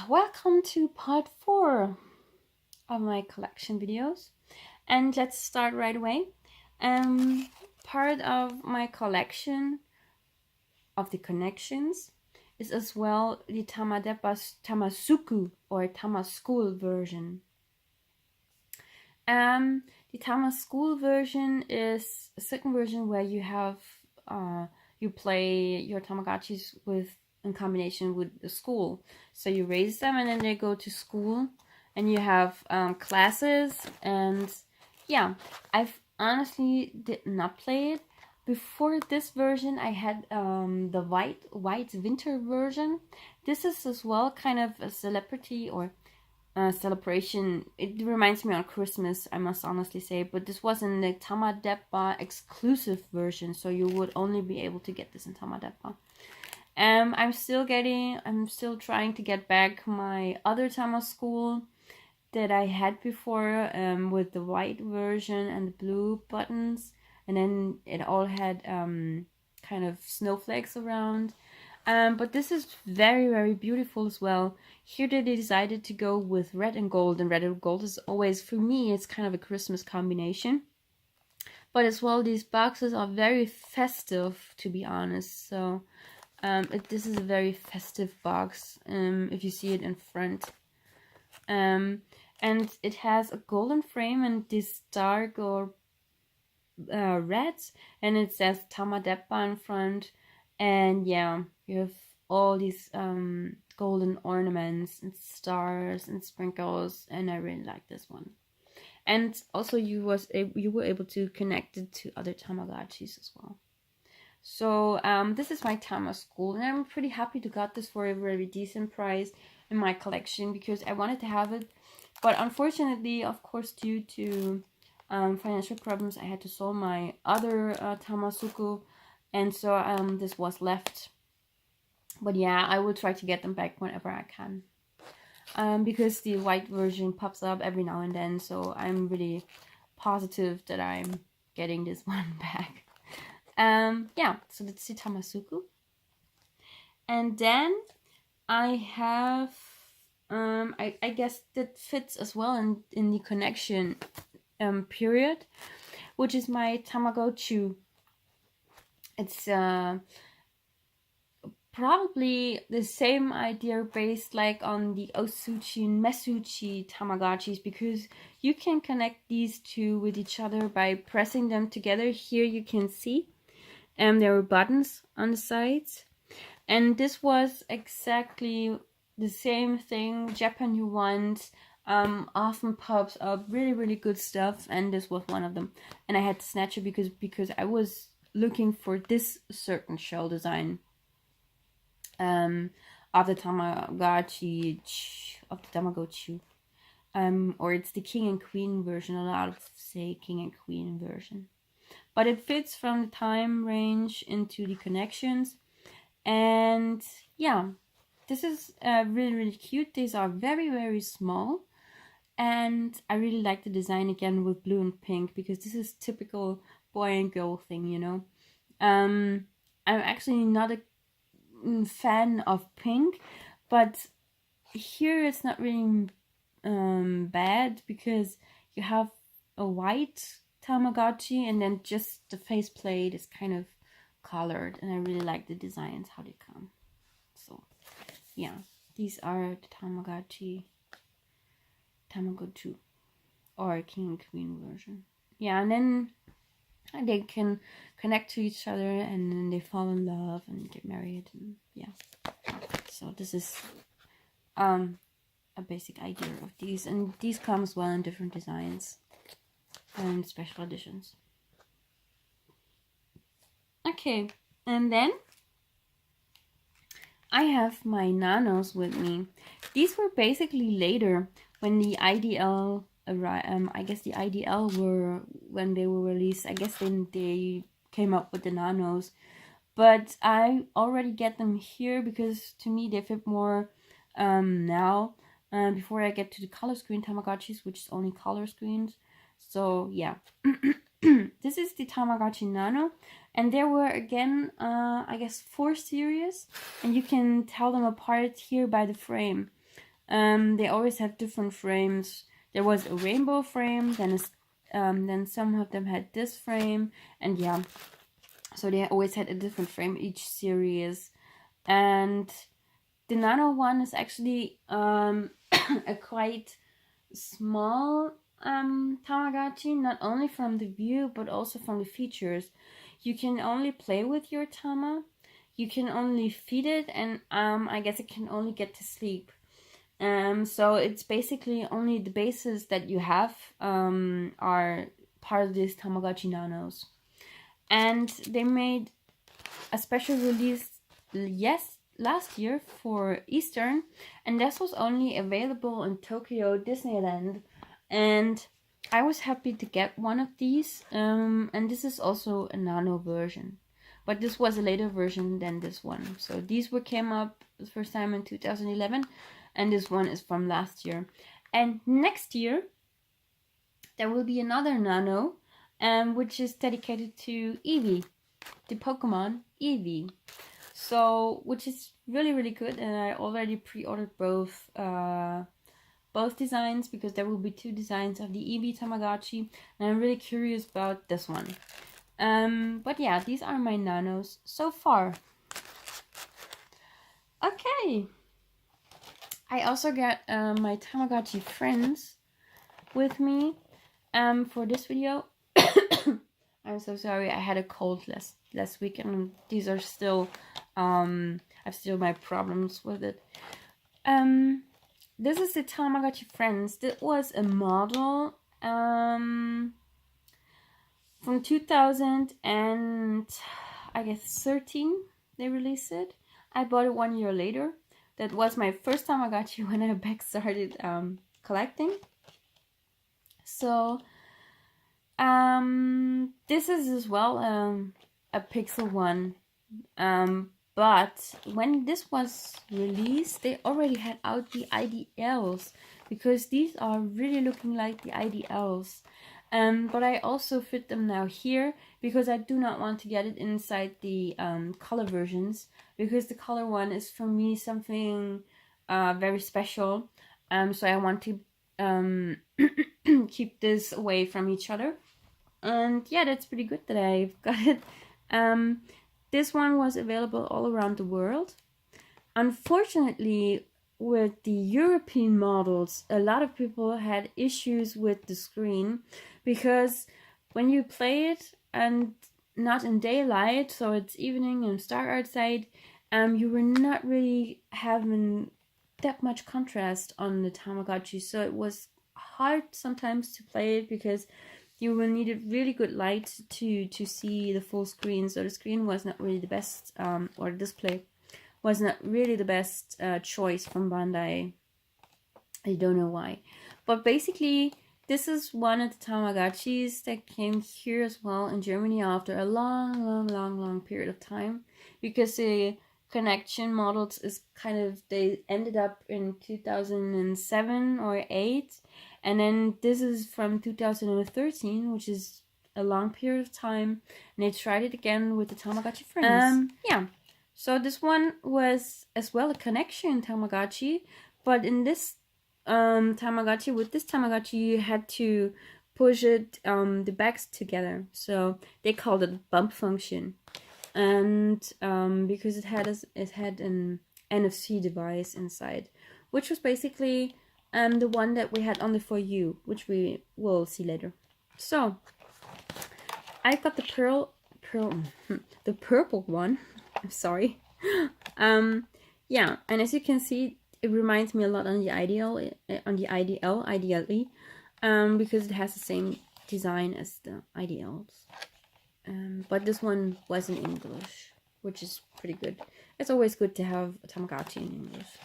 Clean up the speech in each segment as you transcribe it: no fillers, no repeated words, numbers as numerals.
Welcome to part 4 of my collection videos, and let's start right away. Part of my collection of the connections is as well the Tamasuku or Tamaschool version. The Tamaschool version is a second version where you have you play your Tamagotchis with in combination with the school. So you raise them and then they go to school, and you have classes. And yeah, I've honestly did not play it. Before this version, I had the white winter version. This is as well kind of a celebrity or celebration. It reminds me on Christmas, I must honestly say, but this wasn't the Tamadeppa exclusive version, so you would only be able to get this in Tamadeppa. I'm still trying to get back my other Tama School that I had before, with the white version and the blue buttons, and then it all had kind of snowflakes around. But this is very, very beautiful as well. Here they decided to go with red and gold, and red and gold is always, for me, it's kind of a Christmas combination. But as well, these boxes are very festive, to be honest. So this is a very festive box, if you see it in front. And it has a golden frame and this dark or red, and it says Tamadeppa in front. And yeah, you have all these golden ornaments and stars and sprinkles, and I really like this one. And also you were able to connect it to other Tamagotchis as well. So this is my Tama School, and I'm pretty happy to got this for a very decent price in my collection because I wanted to have it. But unfortunately, of course, due to financial problems, I had to sell my other Tamasuku, and so this was left. But yeah, I will try to get them back whenever I can, because the white version pops up every now and then, so I'm really positive that I'm getting this one back. Yeah, so that's the Tamasuku. And then I have I guess that fits as well in the connection period, which is my Tamagotchi. It's probably the same idea based like on the Osuchi and Mesuchi Tamagotchis, because you can connect these two with each other by pressing them together. Here you can see there were buttons on the sides, and this was exactly the same thing. Japan You Want often pops up really good stuff, and this was one of them. And I had to snatch it because I was looking for this certain shell design of the Tamagotchi or it's the King and Queen version. A lot of say King and Queen version, but it fits from the time range into the connections. And yeah, this is really cute. These are very small, and I really like the design again with blue and pink, because this is typical boy and girl thing, you know. I'm actually not a fan of pink, but here it's not really bad, because you have a white Tamagotchi and then just the faceplate is kind of colored, and I really like the designs, how they come. So yeah, these are the Tamagotchi or King and Queen version. Yeah, and then they can connect to each other, and then they fall in love and get married, and yeah. So this is a basic idea of these, and these come as well in different designs and special editions. Okay, and then I have my Nanos with me. These were basically later when the IDL I guess the IDL were when they were released. I guess then they came up with the Nanos, but I already get them here because to me they fit more now. Before I get to the color screen Tamagotchis, which is only color screens. So yeah. this is the Tamagotchi Nano, and there were again, I guess 4 series, and you can tell them apart here by the frame. They always have different frames. There was a rainbow frame, then some of them had this frame, and yeah, so they always had a different frame each series. And the Nano one is actually a quite small Tamagotchi, not only from the view but also from the features. You can only play with your Tama, you can only feed it, and I guess it can only get to sleep. So it's basically only the bases that you have are part of these Tamagotchi Nanos. And they made a special release last year for Eastern, and this was only available in Tokyo Disneyland, and I was happy to get one of these, and this is also a Nano version, but this was a later version than this one. So these came up the first time in 2011, and this one is from last year. And next year there will be another Nano, which is dedicated to Eevee, the Pokemon Eevee. So, which is really, really good, and I already pre-ordered both designs, because there will be 2 designs of the Eevee Tamagotchi, and I'm really curious about this one. But yeah, these are my Nanos so far. Okay, I also got my Tamagotchi Friends with me for this video. I'm so sorry, I had a cold last week, and these are still, I've still my problems with it. This is the Tamagotchi Friends. This was a model from 2000 and I guess 13 they released it. I bought it 1 year later. That was my first Tamagotchi when I back started collecting. So this is as well a Pixel one, but when this was released, they already had out the IDLs, because these are really looking like the IDLs. But I also fit them now here, because I do not want to get it inside the color versions, because the color one is for me something very special. So I want to keep this away from each other. And yeah, that's pretty good that I've got it. This one was available all around the world. Unfortunately, with the European models, a lot of people had issues with the screen, because when you play it and not in daylight, so it's evening and dark outside, you were not really having that much contrast on the Tamagotchi, so it was hard sometimes to play it, because you will need a really good light to see the full screen. So the screen was not really the best, or the display was not really the best choice from Bandai. I don't know why. But basically, this is one of the Tamagotchis that came here as well in Germany after a long period of time, because the connection models is kind of, they ended up in 2007 or 8, and then this is from 2013, which is a long period of time, and they tried it again with the Tamagotchi Friends. Yeah, so this one was as well a connection Tamagotchi, but in this Tamagotchi, with this Tamagotchi, you had to push it the backs together, so they called it bump function. And because it had an NFC device inside, which was basically the one that we had on the For You, which we will see later. So I got the purple one. I'm sorry. Yeah, and as you can see, it reminds me a lot on the IDLE, because it has the same design as the IDLs. But this one was in English, which is pretty good. It's always good to have a Tamagotchi in English.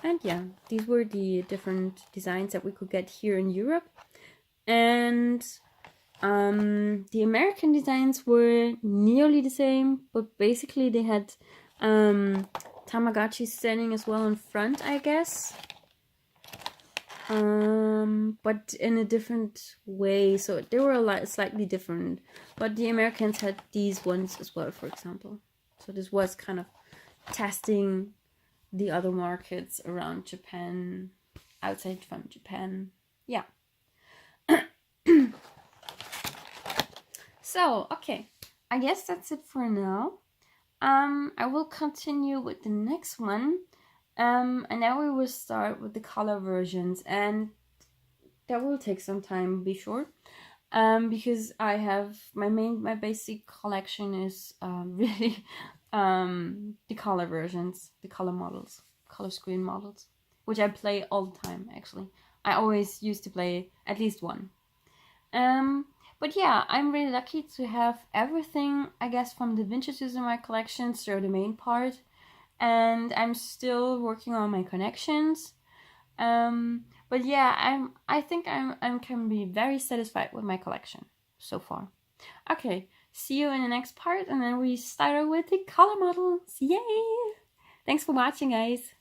And yeah, these were the different designs that we could get here in Europe. And the American designs were nearly the same, but basically they had Tamagotchi standing as well in front, I guess. but in a different way. So they were a lot slightly different. But the Americans had these ones as well, for example. So this was kind of testing the other markets around Japan, outside from Japan. Yeah. So, okay. I guess that's it for now. I will continue with the next one. And now we will start with the color versions, and that will take some time, be sure. Because I have my basic collection is really the color versions, the color models, color screen models, which I play all the time. Actually, I always used to play at least one. But yeah, I'm really lucky to have everything, I guess, from the vintages in my collection, so the main part, and I'm still working on my connections. But yeah, I think I can be very satisfied with my collection so far. Okay, see you in the next part, and then we start with the color models. Yay! Thanks for watching, guys.